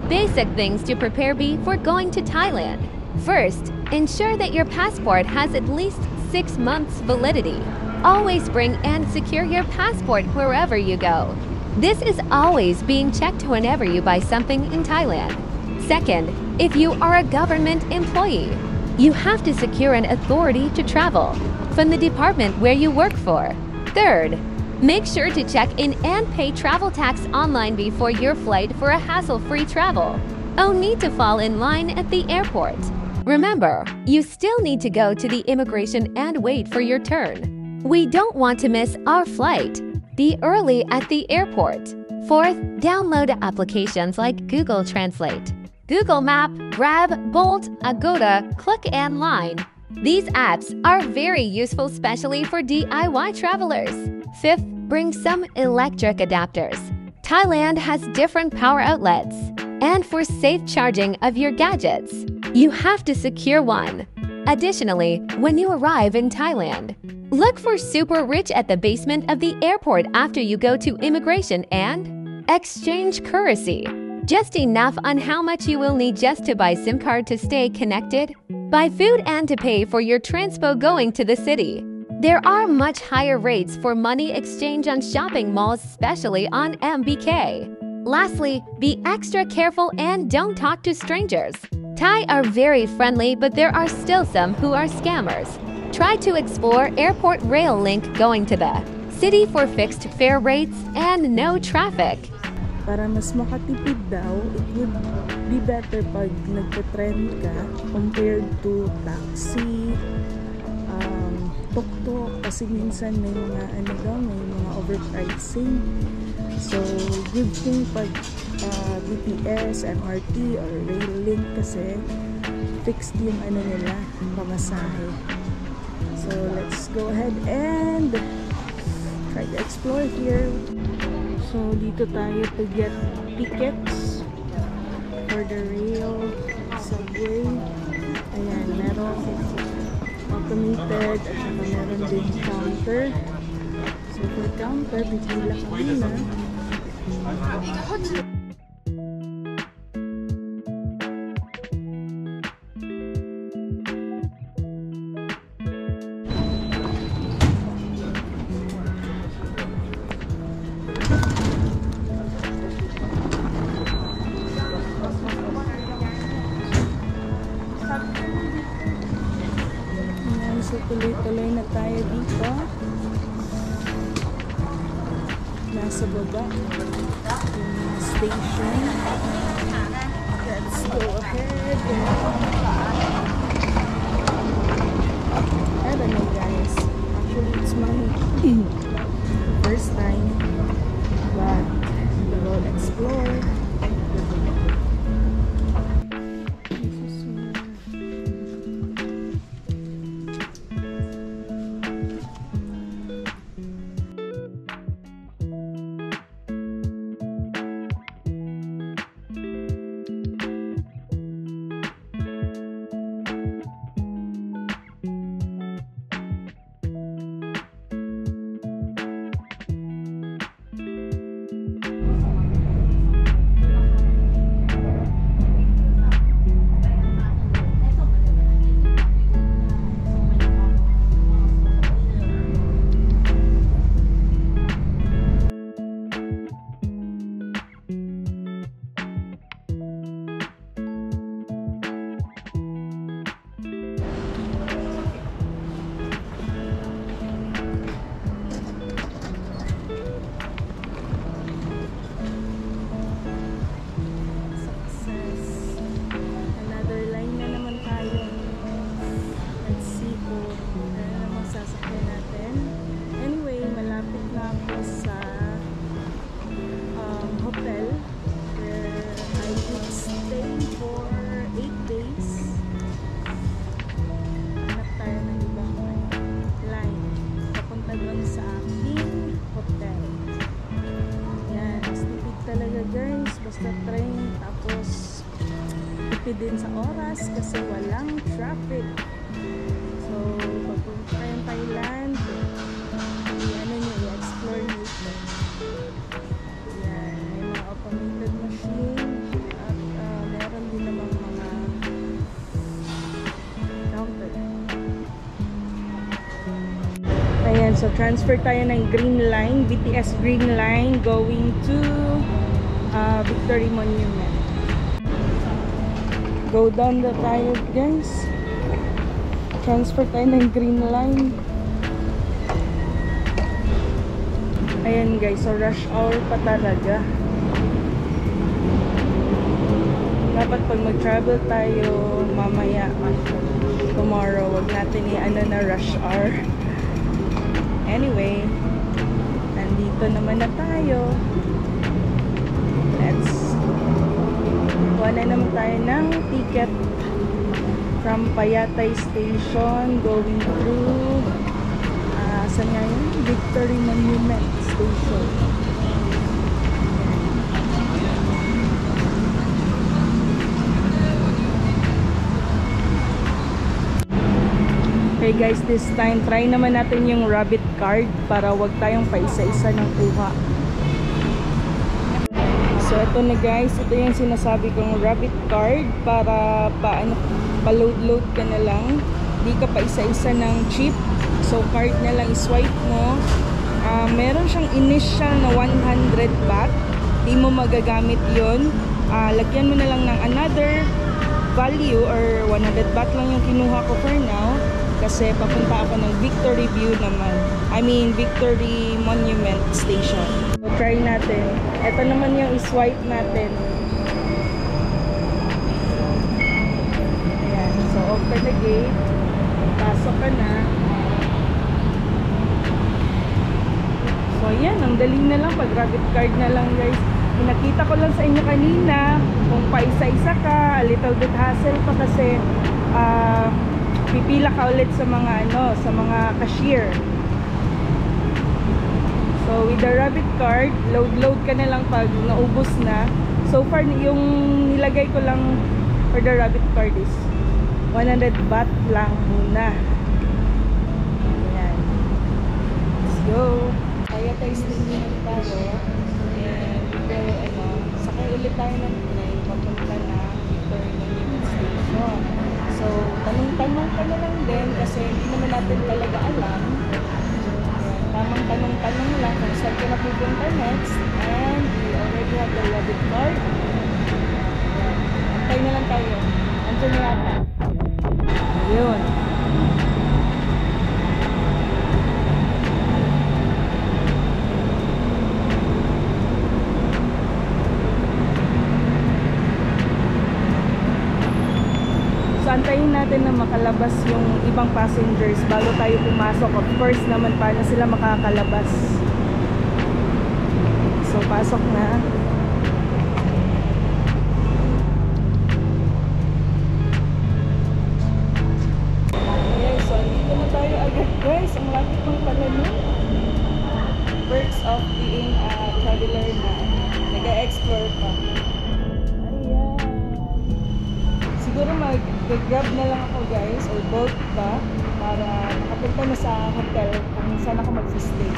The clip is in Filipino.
Basic things to prepare before going to Thailand. First, ensure that your passport has at least 6 months validity. Always bring and secure your passport wherever you go. This is always being checked whenever you buy something in Thailand. Second, if you are a government employee, you have to secure an authority to travel from the department where you work for. Third, make sure to check in and pay travel tax online before your flight for a hassle-free travel. Oh, need to fall in line at the airport. Remember, you still need to go to the immigration and wait for your turn. We don't want to miss our flight. Be early at the airport. Fourth, download applications like Google Translate, Google Map, Grab, Bolt, Agoda, Click, and Line. These apps are very useful, especially for DIY travelers. Fifth, bring some electric adapters. Thailand has different power outlets, and for safe charging of your gadgets, you have to secure one. Additionally, when you arrive in Thailand, look for Super Rich at the basement of the airport after you go to immigration and exchange currency. Just enough on how much you will need just to buy SIM card to stay connected, buy food, and to pay for your transpo going to the city. There are much higher rates for money exchange on shopping malls, especially on MBK. Lastly, be extra careful and don't talk to strangers. Thai are very friendly, but there are still some who are scammers. Try to explore Airport Rail Link going to the city for fixed fare rates and no traffic. Para mas makatipid daw, it would be better pag nagte-trend ka compared to taxi, tuk-tuk, kasi minsan may mga overpricing. So, good thing pag BTS, MRT, or rail link kasi fixed yung nila, pamasahe. So, let's go ahead and try to explore here. So, dito tayo to get tickets for the rail, subway. Ayan, meron automated at saka meron din counter. So, for counter, pipila ka muna. So, tuloy-tuloy na tayo dito. Nasa baba yung station. Let's go ahead. I don't know, guys. Actually, it's my first time, but we will explore. Basta train, tapos tipid din sa oras kasi walang traffic. So, pagpunta kayong Thailand, i-explore nyo ito. Yan, may mga automated machine at So transfer tayo ng Green Line, BTS Green Line going to Victory Monument. Go down na tayo guys. Transfer tayo ng Green Line. Ayan guys, so rush hour pa talaga. Dapat pag mag-travel tayo mamaya, tomorrow, wag natin na rush hour. Anyway, nandito naman na tayo. Kuha na naman tayo ng ticket from Payatay Station going through saan nga yun? Victory Monument Station. Okay guys, this time try naman natin yung rabbit card para wag tayong paisa-isa ng kuha. So ito na guys, ito yung sinasabi kong rabbit card para pa-load ka na lang. Di ka pa isa-isa ng chip. So card na lang i-swipe mo. Meron siyang initial na 100 baht. Di mo magagamit yon. Lagyan mo na lang ng another value or 100 baht lang yung kinuha ko for now. Kasi papunta ako ng Victory View naman. I mean Victory Monument Station. So try natin. Ito naman yung i-swipe natin. Ayan. So open the gate. Pasok ka na. So ayan, ang dali na lang. Pag rabbit card na lang guys. Pinakita ko lang sa inyo kanina kung paisa-isa ka, a little bit hassle pa kasi pipila ka ulit sa mga sa mga cashier. So with the rabbit card, load ka na lang pag naubos na. So far yung nilagay ko lang for the rabbit card is 100 baht lang muna. Ayan. Let's go. Kaya tayo station tayo. And sakay ulit tayo ng train papunta na Victory Monument Station. So, tanong-tanong ka na lang din kasi hindi naman natin talaga alam. Tamang tanong-tanong lang kung saan ka na pupunta next. And we already have the rabbit card. Antay na lang tayo. Andiyan na yata. Ayun. So, antayin natin na makalabas yung ibang passengers bago tayo pumasok. Of course naman, paano sila makakalabas? So, pasok na. Okay, so andito na tayo agad guys. Ang lapit ng pala nun. Perks of being a traveler na nag-explore pa. Siguro mag-grab na lang ako guys or boat pa para makapunta na sa hotel kung saan ako mag-stay.